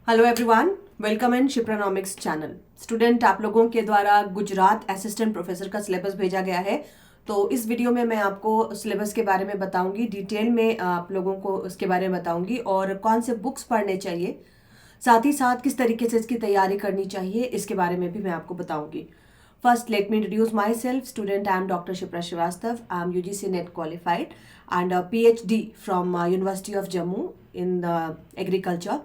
Hello everyone, welcome in Shipranomics channel. Student, आप लोगों के द्वारा गुजरात असिस्टेंट प्रोफेसर का सिलेबस भेजा गया है। तो इस वीडियो में मैं आपको सिलेबस के बारे में बताऊंगी, डिटेल में आप लोगों को उसके बारे में बताऊंगी और कौन से बुक्स पढ़ने चाहिए, साथ ही साथ किस तरीके से इसकी तैयारी करनी चाहिए इसके बारे में भी मैं आपको बताऊंगी। First, let me introduce myself. Student, I am doctor Shipra Srivastava. I am UGC NET qualified and a PhD from University of Jammu in the agriculture.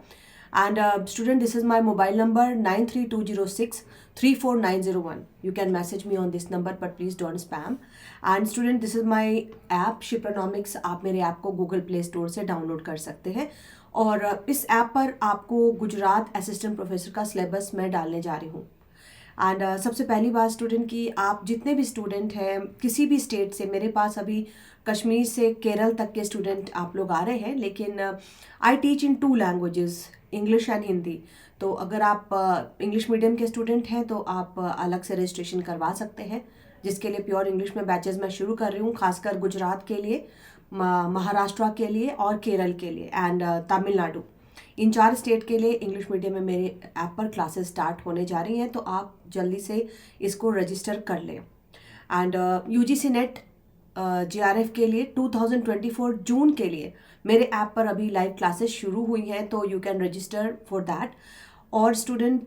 And student, this is my mobile number 93206 34901. You can message me on this number, but please don't spam. And student, this is my app Shipranomics. आप मेरे app को Google play store से download कर सकते हैं और इस app पर आपको गुजरात असिस्टेंट प्रोफेसर का सिलेबस मैं डालने जा रही हूँ। एंड सबसे पहली बात स्टूडेंट की, आप जितने भी स्टूडेंट हैं किसी भी स्टेट से, मेरे पास अभी कश्मीर से केरल तक के स्टूडेंट आप लोग आ रहे हैं, लेकिन I teach in 2 languages, English and Hindi. तो अगर आप इंग्लिश मीडियम के स्टूडेंट हैं तो आप अलग से रजिस्ट्रेशन करवा सकते हैं, जिसके लिए प्योर इंग्लिश में बैचेस मैं शुरू कर रही हूँ, खासकर गुजरात के लिए, महाराष्ट्र के लिए और केरल के लिए एंड तमिलनाडु। इन 4 स्टेट के लिए इंग्लिश मीडियम में मेरे ऐप पर क्लासेस स्टार्ट होने जा रही हैं, तो आप जल्दी से इसको रजिस्टर कर लें। एंड UGC नेट JRF के लिए 2024 जून के लिए मेरे ऐप पर अभी लाइव क्लासेस शुरू हुई हैं, तो you can register for that. और स्टूडेंट,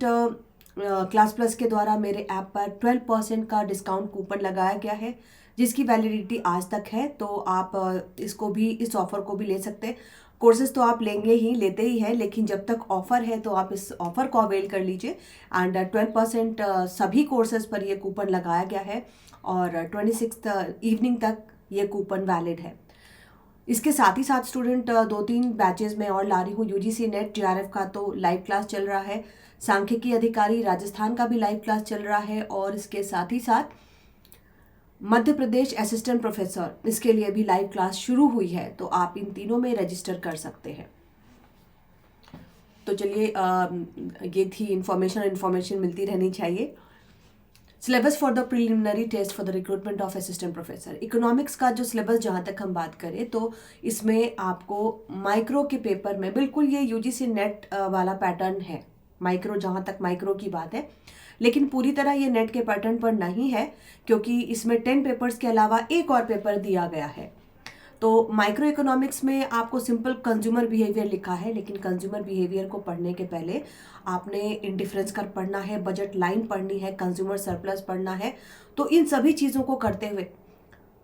क्लास प्लस के द्वारा मेरे ऐप पर 12% का डिस्काउंट कूपन लगाया गया है, जिसकी वैलिडिटी आज तक है। तो आप इसको भी, इस ऑफ़र को भी ले सकते हैं। कोर्सेज तो आप लेते ही हैं, लेकिन जब तक ऑफ़र है तो आप इस ऑफ़र को अवेल कर लीजिए। एंड 12% सभी कोर्सेज पर ये कूपन लगाया गया है और 26 इवनिंग तक ये कूपन वैलिड है। इसके साथ ही साथ स्टूडेंट, 2-3 बैचेस में और ला रही हूँ। UGC नेट JRF का तो लाइव क्लास चल रहा है, सांख्यिकी अधिकारी राजस्थान का भी लाइव क्लास चल रहा है, और इसके साथ ही साथ मध्य प्रदेश असिस्टेंट प्रोफेसर, इसके लिए भी लाइव क्लास शुरू हुई है, तो आप इन तीनों में रजिस्टर कर सकते हैं। तो चलिए, ये थी इन्फॉर्मेशन मिलती रहनी चाहिए। Syllabus for the preliminary test for the recruitment of assistant professor. Economics का जो सिलेबस, जहाँ तक हम बात करें तो इसमें आपको माइक्रो के पेपर में बिल्कुल ये UGC नेट वाला पैटर्न है। माइक्रो, जहाँ तक माइक्रो की बात है, लेकिन पूरी तरह ये नेट के पैटर्न पर नहीं है, क्योंकि इसमें 10 पेपर्स के अलावा एक और पेपर दिया गया है। तो माइक्रो इकोनॉमिक्स में आपको सिंपल कंज्यूमर बिहेवियर लिखा है, लेकिन कंज्यूमर बिहेवियर को पढ़ने के पहले आपने इंडिफरेंस कर पढ़ना है, बजट लाइन पढ़नी है, कंज्यूमर सरप्लस पढ़ना है। तो इन सभी चीज़ों को करते हुए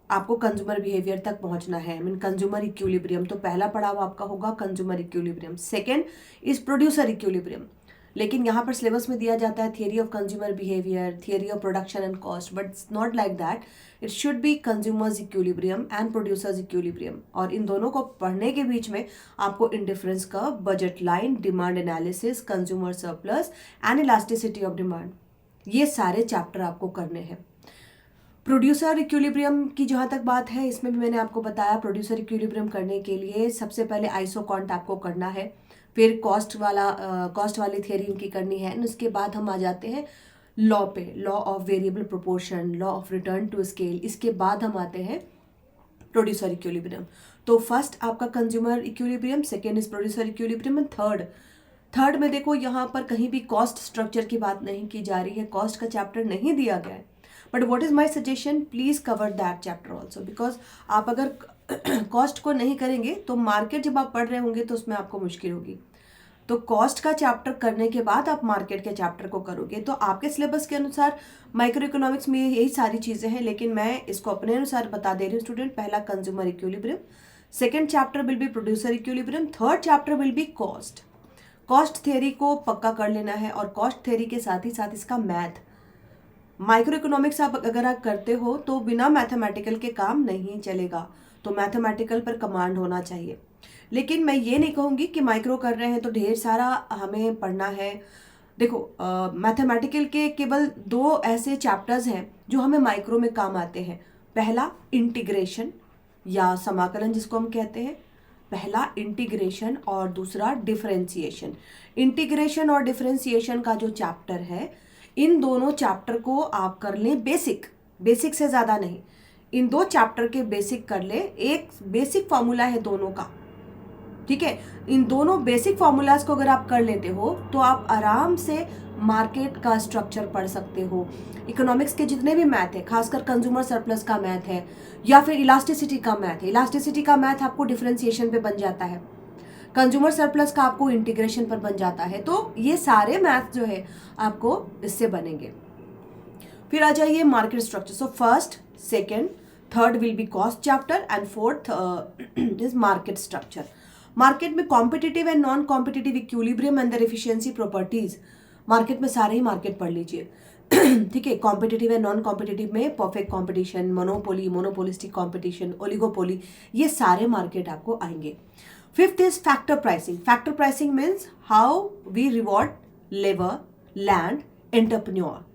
आपको कंज्यूमर बिहेवियर तक पहुंचना है। मीन कंज्यूमर इक्विलिब्रियम, तो पहला पड़ाव आपका होगा consumer equilibrium. Second is producer equilibrium, लेकिन यहाँ पर सिलेबस में दिया जाता है theory of consumer behaviour, theory of production and cost, but it's not like that. It should be consumers equilibrium and producers equilibrium, और इन दोनों को पढ़ने के बीच में आपको indifference curve, budget line, demand analysis, consumer surplus and elasticity of demand, ये सारे chapter आपको करने हैं। प्रोड्यूसर इक्विलिब्रियम की जहाँ तक बात है, इसमें भी मैंने आपको बताया, प्रोड्यूसर इक्विलिब्रियम करने के लिए सबसे पहले आइसोकॉन्ट आपको करना है, फिर कॉस्ट वाली थियरी उनकी करनी है, और उसके बाद हम आ जाते हैं लॉ पे, law of variable proportion, law of return to scale. इसके बाद हम आते हैं प्रोड्यूसर इक्विलिब्रियम। तो फर्स्ट आपका consumer equilibrium, second is producer equilibrium, and third में देखो, यहाँ पर कहीं भी कॉस्ट स्ट्रक्चर की बात नहीं की जा रही है, कॉस्ट का चैप्टर नहीं दिया गया है। But what is my suggestion, please cover that chapter also, because आप अगर कॉस्ट को नहीं करेंगे तो मार्केट जब आप पढ़ रहे होंगे तो उसमें आपको मुश्किल होगी। तो कॉस्ट का चैप्टर करने के बाद आप मार्केट के चैप्टर को करोगे। तो आपके सिलेबस के अनुसार माइक्रो इकोनॉमिक्स में यही सारी चीज़ें हैं, लेकिन मैं इसको अपने अनुसार बता दे रही हूँ स्टूडेंट। पहला consumer equilibrium, second chapter will be producer equilibrium, third chapter will be cost theory को पक्का कर लेना है, और कॉस्ट थियरी के साथ ही साथ इसका मैथ। माइक्रो इकोनॉमिक्स अगर आप करते हो तो बिना मैथमेटिकल के काम नहीं चलेगा, तो मैथमेटिकल पर कमांड होना चाहिए। लेकिन मैं ये नहीं कहूँगी कि माइक्रो कर रहे हैं तो ढेर सारा हमें पढ़ना है। देखो, मैथमेटिकल के केवल 2 ऐसे चैप्टर्स हैं जो हमें माइक्रो में काम आते हैं। पहला इंटीग्रेशन या समाकलन जिसको हम कहते हैं, पहला इंटीग्रेशन और दूसरा डिफरेंशिएशन। इंटीग्रेशन और डिफरेंशिएशन का जो चैप्टर है, इन दोनों चैप्टर को आप कर लें बेसिक से ज़्यादा नहीं, इन 2 चैप्टर के बेसिक कर ले। एक बेसिक फॉर्मूला है दोनों का, ठीक है, इन दोनों बेसिक फॉर्मूलाज को अगर आप कर लेते हो तो आप आराम से मार्केट का स्ट्रक्चर पढ़ सकते हो। इकोनॉमिक्स के जितने भी मैथ है, खासकर कंज्यूमर सरप्लस का मैथ है या फिर इलास्टिसिटी का मैथ है, इलास्टिसिटी का मैथ आपको डिफरेंशिएशन पे बन जाता है, कंज्यूमर सरप्लस का आपको इंटीग्रेशन पर बन जाता है। तो ये सारे मैथ जो है आपको इससे बनेंगे। फिर आ जाइए market structure. So first, second, third will be cost chapter and fourth is market structure. Market में competitive and non competitive equilibrium and their efficiency properties, market में सारे ही मार्केट पढ़ लीजिए। ठीक है, कॉम्पिटिटिव एंड नॉन कॉम्पिटिटिव में perfect competition, monopoly, monopolistic competition, oligopoly, ये सारे मार्केट आपको आएंगे। Fifth is factor pricing. Factor pricing means how we reward labour, land, entrepreneur,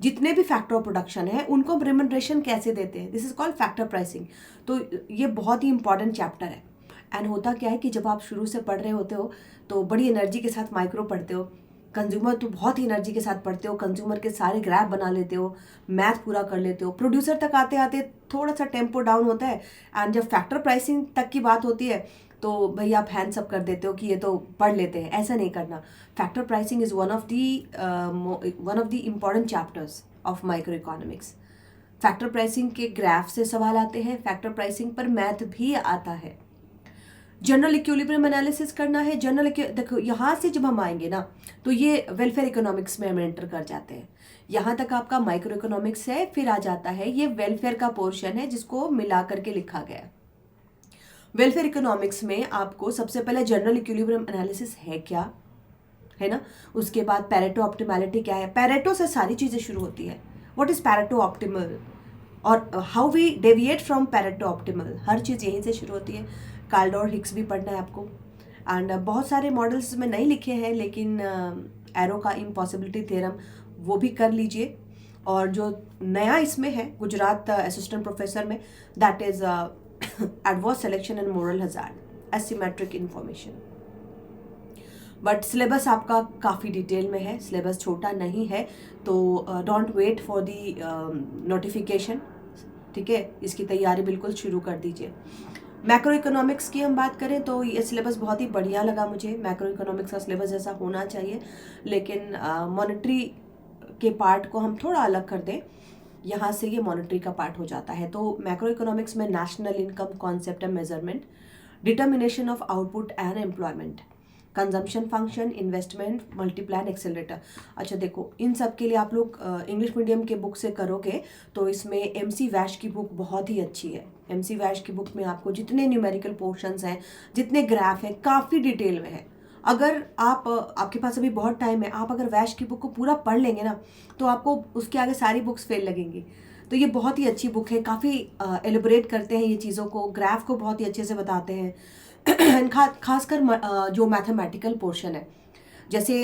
जितने भी फैक्टर ऑफ प्रोडक्शन है उनको हम रिम्यूनरेशन कैसे देते हैं, this is called factor pricing. तो ये बहुत ही इंपॉर्टेंट चैप्टर है। एंड होता क्या है कि जब आप शुरू से पढ़ रहे होते हो तो बड़ी एनर्जी के साथ माइक्रो पढ़ते हो, कंज्यूमर तो बहुत ही एनर्जी के साथ पढ़ते हो, कंज्यूमर के सारे ग्राफ बना लेते हो, मैथ पूरा कर लेते हो, प्रोड्यूसर तक आते आते थोड़ा सा टेम्पो डाउन होता है। एंड जब फैक्टर प्राइसिंग तक की बात होती है तो भाई आप हैंड्स अप कर देते हो कि ये तो पढ़ लेते हैं। ऐसा नहीं करना। Factor pricing is one of the important chapters of micro economics. Factor pricing के ग्राफ से सवाल आते हैं, फैक्टर प्राइसिंग पर मैथ भी आता है। जनरल इक्विलिब्रियम एनालिसिस करना है। देखो यहाँ से जब हम आएंगे ना तो ये वेलफेयर इकोनॉमिक्स में हम एंटर कर जाते हैं। यहाँ तक आपका माइक्रो इकोनॉमिक्स है, फिर आ जाता है ये वेलफेयर का पोर्शन है जिसको मिला करके लिखा गया है। वेलफेयर इकोनॉमिक्स में आपको सबसे पहले जनरल इक्विलिब्रियम एनालिसिस है क्या, है ना, उसके बाद पैरेटो ऑप्टिमैलिटी क्या है, पैरेटो से सारी चीज़ें शुरू होती है। व्हाट इज पैरेटो ऑप्टिमल और how we deviate from Pareto optimal, हर चीज़ यहीं से शुरू होती है। काल्डोर हिक्स भी पढ़ना है आपको। एंड बहुत सारे मॉडल्स में नहीं लिखे हैं लेकिन एरो का इम्पॉसिबिलिटी थ्योरम वो भी कर लीजिए। और जो नया इसमें है गुजरात असिस्टेंट प्रोफेसर में, that is adverse selection and moral hazard, asymmetric information. But syllabus आपका काफ़ी डिटेल में है, सिलेबस छोटा नहीं है, तो don't wait for the notification. ठीक है, इसकी तैयारी बिल्कुल शुरू कर दीजिए। मैक्रो इकोनॉमिक्स की हम बात करें तो ये सिलेबस बहुत ही बढ़िया लगा मुझे। मैक्रो इकोनॉमिक्स का सिलेबस ऐसा होना चाहिए, लेकिन मॉनेटरी के पार्ट को हम थोड़ा अलग कर दें, यहाँ से ये मॉनेटरी का पार्ट हो जाता है। तो मैक्रो इकोनॉमिक्स में national income concept and measurement, determination of output and employment, consumption function, investment, multiplier, accelerator. अच्छा देखो, इन सब के लिए आप लोग इंग्लिश मीडियम के बुक से करोगे तो इसमें एमसी वैश की बुक बहुत ही अच्छी है। एमसी वैश की बुक में आपको जितने न्यूमेरिकल पोर्शंस हैं, जितने ग्राफ हैं, काफ़ी डिटेल में है। अगर आपके पास अभी बहुत टाइम है, आप अगर वैश की बुक को पूरा पढ़ लेंगे ना तो आपको उसके आगे सारी बुक्स फेल लगेंगी। तो ये बहुत ही अच्छी बुक है, काफ़ी एलिबरेट करते हैं ये चीज़ों को, ग्राफ को बहुत ही अच्छे से बताते हैं। खासकर जो मैथमेटिकल पोर्शन है, जैसे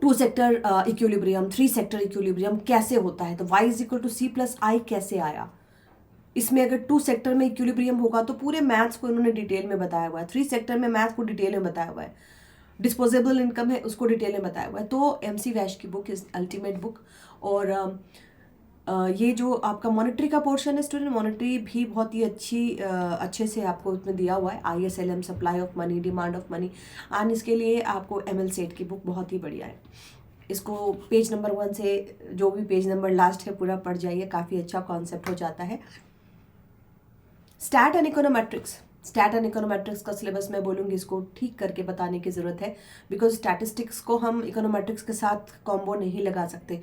2 सेक्टर इक्विलिब्रियम, 3 सेक्टर इक्विलिब्रियम कैसे होता है, तो y is equal to C plus I कैसे आया। इसमें अगर 2 सेक्टर में इक्विलिब्रियम होगा तो पूरे मैथ्स को इन्होंने डिटेल में बताया हुआ है, 3 सेक्टर में मैथ्स को डिटेल में बताया हुआ है, डिस्पोजेबल इनकम है उसको डिटेल में बताया हुआ है। तो एमसी वैश की बुक इज अल्टीमेट बुक। और ये जो आपका मॉनेटरी का पोर्शन है स्टूडेंट, मॉनेटरी भी बहुत ही अच्छे से आपको उसमें दिया हुआ है, ISLM, supply of money, demand of money. And इसके लिए आपको ML सेट की बुक बहुत ही बढ़िया है। इसको पेज नंबर 1 से जो भी पेज नंबर लास्ट है पूरा पढ़ जाइए, काफ़ी अच्छा कॉन्सेप्ट हो जाता है। Stat and econometrics, stat and econometrics का सिलेबस मैं बोलूँगी इसको ठीक करके बताने की ज़रूरत है, बिकॉज स्टैटिस्टिक्स को हम इकोनोमेट्रिक्स के साथ कॉम्बो नहीं लगा सकते।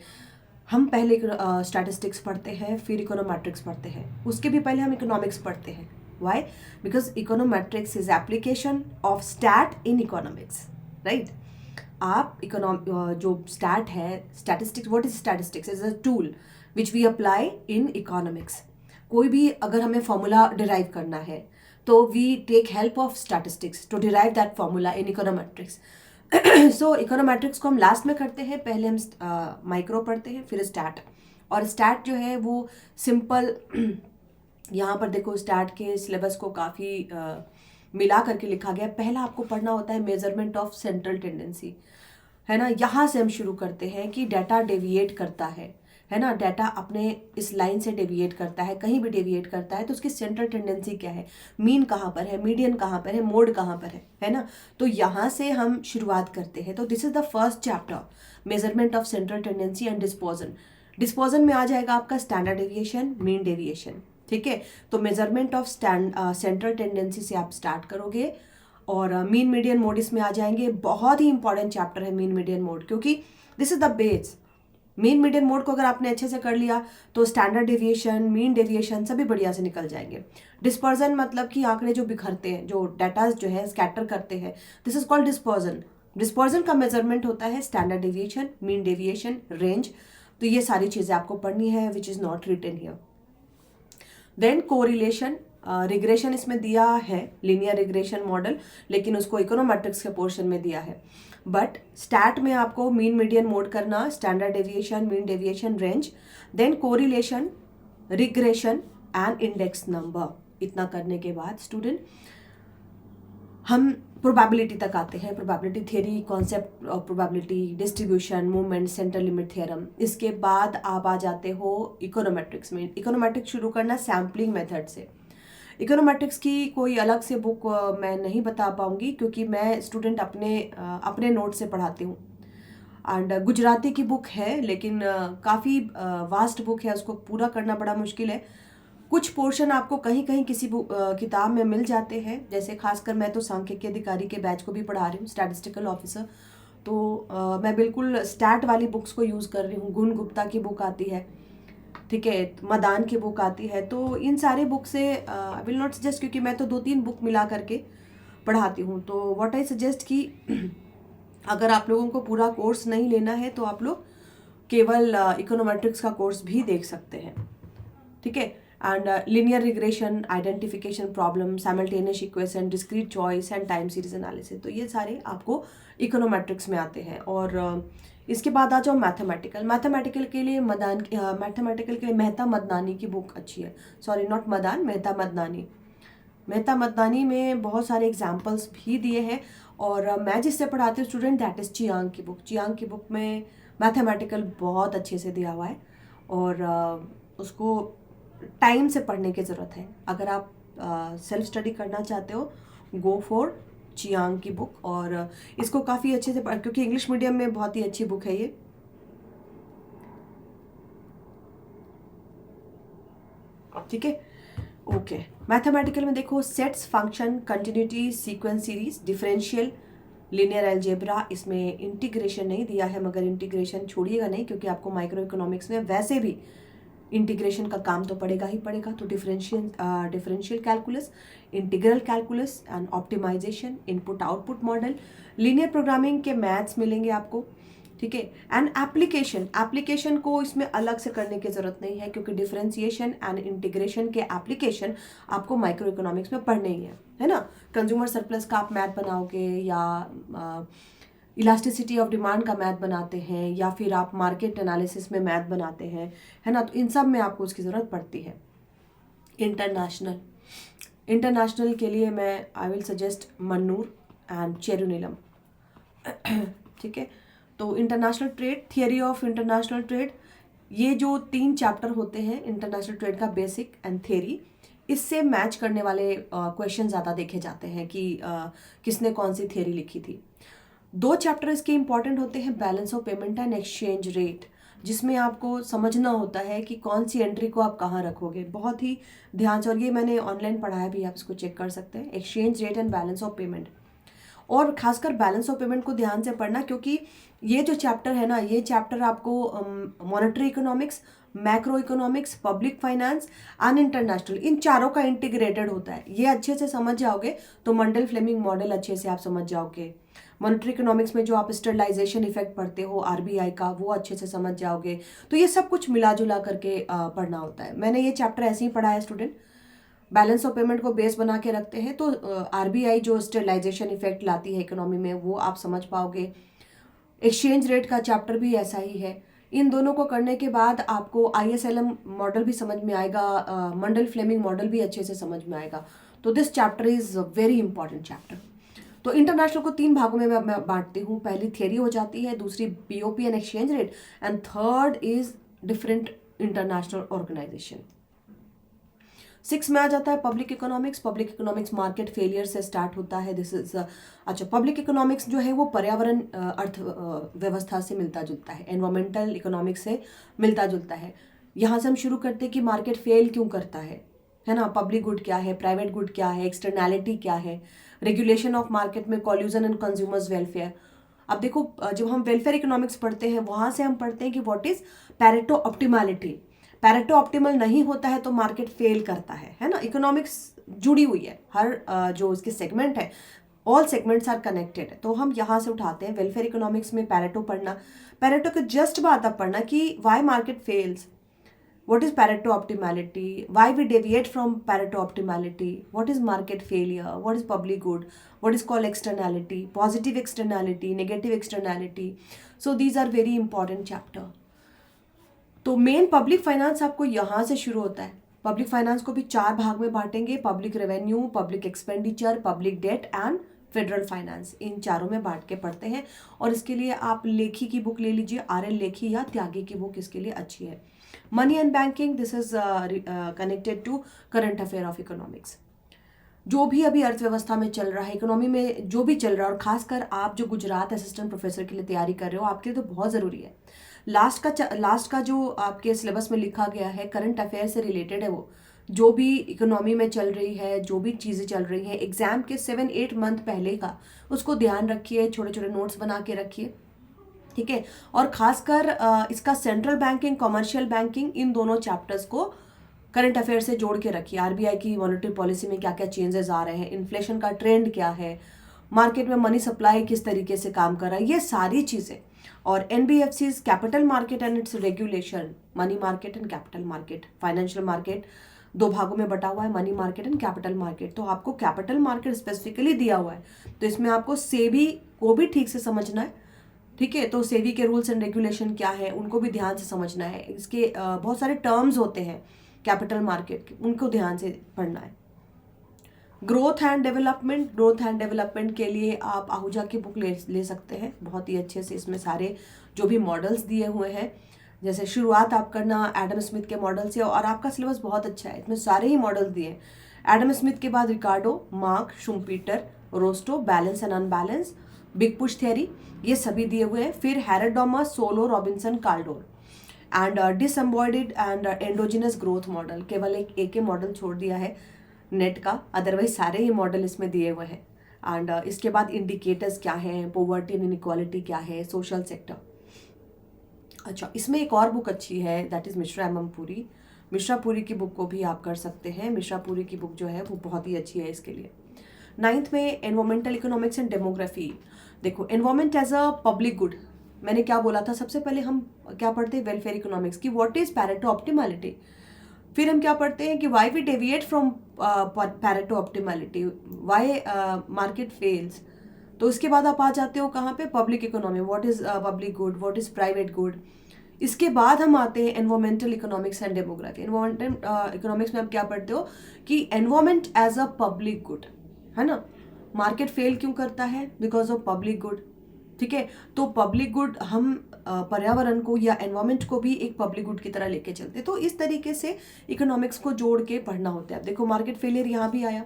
हम पहले स्टैटिस्टिक्स पढ़ते हैं, फिर इकोनोमेट्रिक्स पढ़ते हैं, उसके भी पहले हम इकोनॉमिक्स पढ़ते हैं। Why? Because econometrics is application of stat in economics, right. आप जो स्टैट है, statistics, what is statistics? Is a tool which we apply in economics. कोई भी अगर हमें फॉर्मूला डिराइव करना है तो we take help of statistics to derive that formula in econometrics. So econometrics को हम लास्ट में करते हैं, पहले हम माइक्रो पढ़ते हैं, फिर स्टैट। और स्टैट जो है वो सिंपल यहाँ पर देखो स्टैट के सिलेबस को काफ़ी मिला करके लिखा गया है। पहला आपको पढ़ना होता है मेजरमेंट ऑफ सेंट्रल टेंडेंसी, है ना। यहाँ से हम शुरू करते हैं कि डाटा डेविएट करता है है ना, डाटा अपने इस लाइन से डेविएट करता है, कहीं भी डेविएट करता है तो उसकी सेंट्रल टेंडेंसी क्या है, मीन कहाँ पर है, मीडियन कहाँ पर है, मोड कहाँ पर है ना। तो यहाँ से हम शुरुआत करते हैं। तो this is the first chapter, measurement of central tendency and dispersion. Dispersion में आ जाएगा आपका स्टैंडर्ड डेविएशन, मीन डेविएशन, ठीक है। तो मेजरमेंट ऑफ सेंट्रल टेंडेंसी से आप स्टार्ट करोगे और मीन मीडियन मोड इसमें आ जाएंगे। बहुत ही इंपॉर्टेंट चैप्टर है मीन मीडियन मोड, क्योंकि this is the base. Mean median mode को अगर आपने अच्छे से कर लिया तो स्टैंडर्ड डेविएशन, मीन डेविएशन सभी बढ़िया से निकल जाएंगे। डिस्पर्जन मतलब कि आंकड़े जो बिखरते हैं, जो डाटा जो है स्कैटर करते हैं, this is called dispersion. Dispersion का मेजरमेंट होता है standard deviation, mean deviation, range. तो ये सारी चीजें आपको पढ़नी है which is not written here. Then correlation, regression इसमें दिया है, लीनियर रिग्रेशन मॉडल, लेकिन उसको इकोनोमेट्रिक्स के पोर्शन में दिया है। बट स्टैट में आपको मीन मीडियन मोड करना, standard deviation, mean deviation, range, then correlation, regression and index number. इतना करने के बाद स्टूडेंट हम प्रोबेबिलिटी तक आते हैं। Probability theory, concept of probability, distribution, movement, central limit theorem. इसके बाद आप आ जाते हो इकोनोमेट्रिक्स में। इकोनोमेट्रिक्स शुरू करना सैम्पलिंग मेथड से। इकोनोमेट्रिक्स की कोई अलग से बुक मैं नहीं बता पाऊंगी, क्योंकि मैं स्टूडेंट अपने नोट से पढ़ाती हूँ। एंड गुजराती की बुक है, लेकिन काफ़ी वास्ट बुक है, उसको पूरा करना बड़ा मुश्किल है। कुछ पोर्शन आपको कहीं कहीं किसी किताब में मिल जाते हैं, जैसे खासकर मैं तो सांख्यिकी अधिकारी के बैच को भी पढ़ा रही हूँ, स्टैटिस्टिकल ऑफिसर। तो मैं बिल्कुल स्टैट वाली बुक्स को यूज़ कर रही हूँ। गुण गुप्ता की बुक आती है, ठीक है, मदान की बुक आती है। तो इन सारे बुक से आई विल नॉट सजेस्ट, क्योंकि मैं तो 2-3 बुक मिला करके पढ़ाती हूँ। तो व्हाट आई सजेस्ट कि अगर आप लोगों को पूरा कोर्स नहीं लेना है तो आप लोग केवल इकोनोमेट्रिक्स का कोर्स भी देख सकते हैं, ठीक है। And linear regression, identification problem, simultaneous equation, discrete choice and time series analysis, तो ये सारे आपको इकोनोमेट्रिक्स में आते हैं। और इसके बाद आ जाओ मैथमेटिकल। मैथमेटिकल के लिए मेहता मदनानी की बुक अच्छी है। Sorry, not Madan, Mehta Madnani. मेहता मदनानी में बहुत सारे एग्जाम्पल्स भी दिए हैं। और मैं जिससे पढ़ाती हूँ स्टूडेंट, दैट इज़ चियांग की बुक। चियांग की बुक में मैथमेटिकल बहुत अच्छे से दिया हुआ है, और उसको टाइम से पढ़ने की ज़रूरत है। अगर आप सेल्फ स्टडी करना चाहते हो, गो फॉर चियांग की बुक। और इसको काफ़ी अच्छे से क्योंकि इंग्लिश मीडियम में बहुत ही अच्छी बुक है ये। ठीक है, ओके। मैथमेटिकल में देखो, sets, function, continuity, sequence series, differential, linear algebra. इसमें इंटीग्रेशन नहीं दिया है, मगर इंटीग्रेशन छोड़िएगा नहीं, क्योंकि आपको माइक्रो इकोनॉमिक्स में वैसे भी इंटीग्रेशन का काम तो पड़ेगा ही पड़ेगा। तो differential calculus, integral calculus and optimisation, input output model, linear programming के मैथ्स मिलेंगे आपको, ठीक है। एंड एप्लीकेशन को इसमें अलग से करने की जरूरत नहीं है, क्योंकि डिफरेंशिएशन एंड इंटीग्रेशन के एप्लीकेशन आपको माइक्रो इकोनॉमिक्स में पढ़ने ही है ना। कंज्यूमर सरप्लस का आप मैथ बनाओगे, या इलास्टिसिटी ऑफ डिमांड का मैथ बनाते हैं, या फिर आप मार्केट एनालिसिस में मैथ बनाते हैं, है ना। तो इन सब में आपको उसकी ज़रूरत पड़ती है। इंटरनेशनल के लिए मैं I will suggest Mannur and Cherunilam, ठीक है। तो international trade, theory of international trade, ये जो 3 चैप्टर होते हैं इंटरनेशनल ट्रेड का, बेसिक एंड थियरी, इससे मैच करने वाले क्वेश्चन ज़्यादा देखे जाते हैं कि किसने कौन सी थियरी लिखी थी। 2 चैप्टर इसके इंपॉर्टेंट होते हैं, balance of payment and exchange rate, जिसमें आपको समझना होता है कि कौन सी एंट्री को आप कहाँ रखोगे। बहुत ही ध्यान से, और ये मैंने ऑनलाइन पढ़ाया भी, आप इसको चेक कर सकते हैं, exchange rate and balance of payment. और खासकर बैलेंस ऑफ पेमेंट को ध्यान से पढ़ना, क्योंकि ये जो चैप्टर है ना, ये चैप्टर आपको monetary economics, macro economics, public finance and international, इन चारों का इंटीग्रेटेड होता है। ये अच्छे से समझ जाओगे तो मंडल फ्लेमिंग मॉडल अच्छे से आप समझ जाओगे। मॉनेटरी इकोनॉमिक्स में जो आप स्टरलाइजेशन इफेक्ट पढ़ते हो आरबीआई का, वो अच्छे से समझ जाओगे। तो ये सब कुछ मिला जुला करके पढ़ना होता है। मैंने ये चैप्टर ऐसे ही पढ़ा है स्टूडेंट, बैलेंस ऑफ पेमेंट को बेस बना के रखते हैं, तो आरबीआई जो स्टरलाइजेशन इफेक्ट लाती है इकोनॉमी में, वो आप समझ पाओगे। एक्सचेंज रेट का चैप्टर भी ऐसा ही है। इन दोनों को करने के बाद आपको ISLM मॉडल भी समझ में आएगा, मंडल फ्लेमिंग मॉडल भी अच्छे से समझ में आएगा। तो this chapter is very important chapter. तो इंटरनेशनल को 3 भागों में मैं बांटती हूँ। पहली थियरी हो जाती है, दूसरी BOP and exchange rate, and third is different international organisation. 6 में आ जाता है public economics. Public economics market failure से स्टार्ट होता है। दिस इज अच्छा, पब्लिक इकोनॉमिक्स जो है वो पर्यावरण अर्थ व्यवस्था से मिलता जुलता है, एनवायरमेंटल इकोनॉमिक्स से मिलता जुलता है। यहाँ से हम शुरू करते हैं कि मार्केट फेल क्यों करता है ना। पब्लिक गुड क्या है, प्राइवेट गुड क्या है, एक्सटर्नैलिटी क्या है, रेगुलेशन ऑफ मार्केट में कॉल्यूजन एंड कंज्यूमर्स वेलफेयर। अब देखो, जब हम वेलफेयर इकोनॉमिक्स पढ़ते हैं वहां से हम पढ़ते हैं कि what is Pareto optimality. Pareto optimal नहीं होता है तो मार्केट फेल करता है ना। इकोनॉमिक्स जुड़ी हुई है, हर जो इसके सेगमेंट है, ऑल सेगमेंट्स आर कनेक्टेड है। तो हम यहाँ से उठाते हैं वेलफेयर इकोनॉमिक्स में पैरेटो पढ़ना। पैरेटो के जस्ट बाद अब पढ़ना कि why market fails, what is Pareto optimality, why we deviate from Pareto optimality, what is market failure, what is public good, what is called externality, positive externality, negative externality. So these are very important chapter. तो main public finance आपको यहाँ से शुरू होता है। Public finance को भी 4 भाग में बांटेंगे, public revenue, public expenditure, public debt and federal finance. इन चारों में बांट के पढ़ते हैं। और इसके लिए आप लेखी की बुक ले लीजिए, RL लेखी या त्यागी की बुक इसके लिए अच्छी है। Money and banking, this is connected to current affair of economics. जो भी अभी अर्थव्यवस्था में चल रहा है, इकोनॉमी में जो भी चल रहा है, और खासकर आप जो गुजरात असिस्टेंट प्रोफेसर के लिए तैयारी कर रहे हो, आपके लिए तो बहुत ज़रूरी है। लास्ट का जो आपके सिलेबस में लिखा गया है करंट अफेयर से रिलेटेड है। वो जो भी इकोनॉमी में चल रही है, जो भी चीज़ें चल रही हैं, एग्जाम के 7-8 मंथ पहले का उसको ध्यान रखिए, छोटे छोटे नोट्स बना के रखिए, ठीक है। और खासकर इसका सेंट्रल बैंकिंग, कमर्शियल बैंकिंग, इन दोनों चैप्टर्स को करंट अफेयर से जोड़ के रखिए। RBI की मॉनेटरी पॉलिसी में क्या क्या चेंजेस आ रहे हैं, इन्फ्लेशन का ट्रेंड क्या है, मार्केट में मनी सप्लाई किस तरीके से काम कर रहा है, ये सारी चीज़ें। और NBFC's capital market and it's regulation, money market and capital market, financial market 2 भागों में बटा हुआ है, money market and capital market. तो आपको कैपिटल मार्केट स्पेसिफिकली दिया हुआ है, तो इसमें आपको सेबी को भी ठीक से समझना है, ठीक है। तो सेबी के रूल्स एंड रेगुलेशन क्या है उनको भी ध्यान से समझना है। इसके बहुत सारे टर्म्स होते हैं कैपिटल मार्केट के, उनको ध्यान से पढ़ना है। ग्रोथ एंड डेवलपमेंट के लिए आप आहूजा की बुक ले सकते हैं, बहुत ही अच्छे से इसमें सारे जो भी मॉडल्स दिए हुए हैं। जैसे शुरुआत आप करना एडम स्मिथ के मॉडल से, और आपका सिलेबस बहुत अच्छा है, इसमें सारे ही मॉडल्स दिए हैं। एडम स्मिथ के बाद Ricardo, Marx, Schumpeter, Rostow, balance and unbalance, big push theory, ये सभी दिए हुए हैं। फिर Harrod Domar, Solow, Robinson, Kaldor and disembodied and endogenous growth model. केवल एक ही मॉडल छोड़ दिया है नेट का, अदरवाइज सारे ही मॉडल इसमें दिए हुए हैं। एंड इसके बाद इंडिकेटर्स क्या हैं, पॉवर्टी एंड इनइक्वालिटी क्या है, सोशल सेक्टर। अच्छा, इसमें एक और बुक अच्छी है, that is Mishra M Puri. Mishra Puri की बुक को भी आप कर सकते हैं। मिश्रा पुरी की बुक जो है वो बहुत ही अच्छी है इसके लिए। 9th में एनवायरमेंटल इकोनॉमिक्स एंड डेमोग्राफी। देखो, environment as a public good, मैंने क्या बोला था, सबसे पहले हम क्या पढ़ते हैं, वेलफेयर इकोनॉमिक्स की व्हाट इज पैरेटो ऑप्टिमैलिटी। फिर हम क्या पढ़ते हैं कि why we deviate from Pareto optimality, why market fails. तो इसके बाद आप आ जाते हो कहाँ पे, public economy, what is public good, what is private good. इसके बाद हम आते हैं environmental economics and demography. Environmental economics में आप क्या पढ़ते हो कि environment as a public good, है ना। मार्केट फेल क्यों करता है, बिकॉज ऑफ पब्लिक गुड, ठीक है। तो पब्लिक गुड, हम पर्यावरण को या एनवायरमेंट को भी एक पब्लिक गुड की तरह लेके चलते, तो इस तरीके से इकोनॉमिक्स को जोड़ के पढ़ना होता है। देखो, मार्केट फेलियर यहाँ भी आया।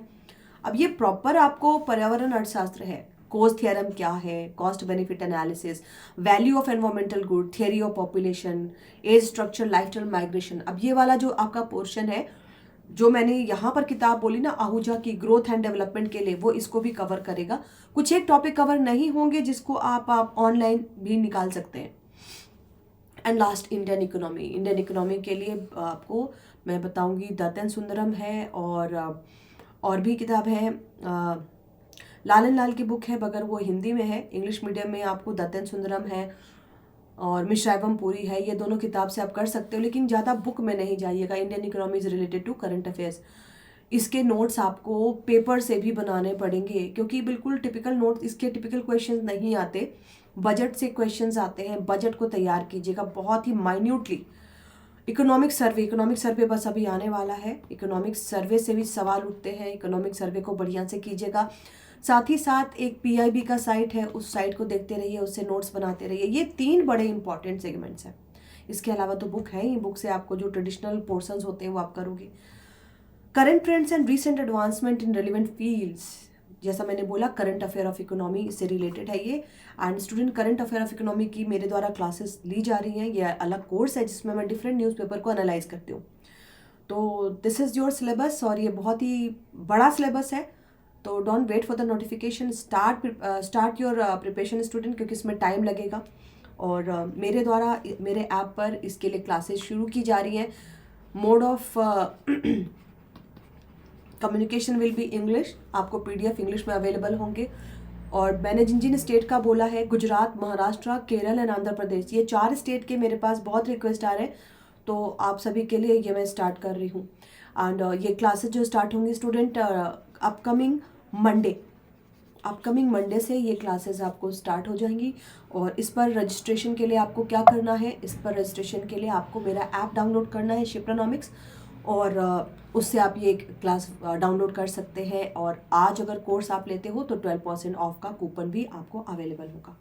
अब ये प्रॉपर आपको पर्यावरण अर्थशास्त्र है, कोज थ्योरम क्या है, cost benefit analysis, value of environmental good, theory of population, age structure, lifestyle migration. अब ये वाला जो आपका पोर्शन है, जो मैंने यहाँ पर किताब बोली ना आहूजा की, ग्रोथ एंड डेवलपमेंट के लिए, वो इसको भी कवर करेगा। कुछ एक टॉपिक कवर नहीं होंगे जिसको आप ऑनलाइन भी निकाल सकते हैं। And last Indian economy. Indian economy के लिए आपको मैं बताऊंगी दत्तन सुंदरम है, और भी किताब है, लालन लाल की बुक है, मगर वो हिंदी में है। इंग्लिश मीडियम में आपको दत्तन सुंदरम है और मिश्रा एवं पुरी है, ये दोनों किताब से आप कर सकते हो, लेकिन ज़्यादा बुक में नहीं जाइएगा। Indian economy is related to current affairs. इसके नोट्स आपको पेपर से भी बनाने पड़ेंगे, क्योंकि बिल्कुल टिपिकल नोट्स, इसके टिपिकल क्वेश्चंस नहीं आते, बजट से क्वेश्चंस आते हैं। बजट को तैयार कीजिएगा बहुत ही माइन्यूटली। इकोनॉमिक सर्वे बस अभी आने वाला है। इकोनॉमिक सर्वे से भी सवाल उठते हैं, इकोनॉमिक सर्वे को बढ़िया से कीजिएगा। साथ ही साथ एक PIB का साइट है, उस साइट को देखते रहिए, उससे नोट्स बनाते रहिए। ये 3 बड़े इंपॉर्टेंट सेगमेंट्स हैं। इसके अलावा तो बुक है ही, बुक से आपको जो ट्रेडिशनल पोर्शंस होते हैं वो आप करोगे। Current trends and recent advancement in relevant fields, जैसा मैंने बोला करंट अफेयर ऑफ इकोनॉमी से रिलेटेड है ये। And student current affair of economy की मेरे द्वारा क्लासेस ली जा रही हैं, ये अलग कोर्स है जिसमें मैं डिफरेंट न्यूज़पेपर को एनालाइज करती हूँ। तो दिस इज़ योर सिलेबस, और ये बहुत ही बड़ा सिलेबस है, तो don't wait for the notification, start your preparation student, क्योंकि इसमें टाइम लगेगा। और मेरे द्वारा मेरे ऐप पर इसके लिए क्लासेस शुरू की जा रही हैं। Mode of communication will be English, आपको PDF इंग्लिश में अवेलेबल होंगे। और मैंने जिन जिन स्टेट का बोला है, गुजरात, महाराष्ट्र, केरल एंड आंध्र प्रदेश, ये 4 स्टेट के मेरे पास बहुत रिक्वेस्ट आ रहे हैं, तो आप सभी के लिए ये मैं स्टार्ट कर रही हूँ। एंड ये क्लासेस जो स्टार्ट होंगी स्टूडेंट अपकमिंग मंडे से ये क्लासेस आपको स्टार्ट हो जाएंगी। और इस पर रजिस्ट्रेशन के लिए आपको क्या करना है, इस पर रजिस्ट्रेशन के लिए आपको मेरा ऐप डाउनलोड करना है शिप्रानॉमिक्स, और उससे आप ये क्लास डाउनलोड कर सकते हैं। और आज अगर कोर्स आप लेते हो तो 12% ऑफ का कूपन भी आपको अवेलेबल होगा।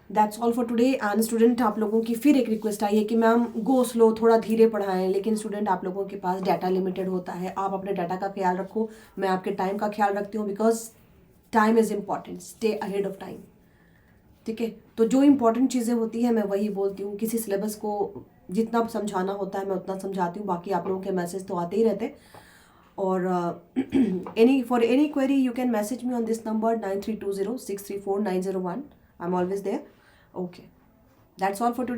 That's all for today. And student, आप लोगों की फिर एक रिक्वेस्ट आई है कि मैम गो स्लो, थोड़ा धीरे पढ़ाएं, लेकिन स्टूडेंट आप लोगों के पास डाटा लिमिटेड होता है, आप अपने डाटा का ख्याल रखो, मैं आपके टाइम का ख्याल रखती हूँ, because time is important, stay ahead of time. ठीक है, तो जो इम्पॉर्टेंट चीज़ें होती हैं मैं वही बोलती हूँ, किसी सिलेबस को जितना समझाना होता है मैं उतना समझाती हूँ, बाकी आप लोगों के मैसेज तो आते ही रहते। और for any query you can message me on this number 9320634901। I am always there. Okay, that's all for today.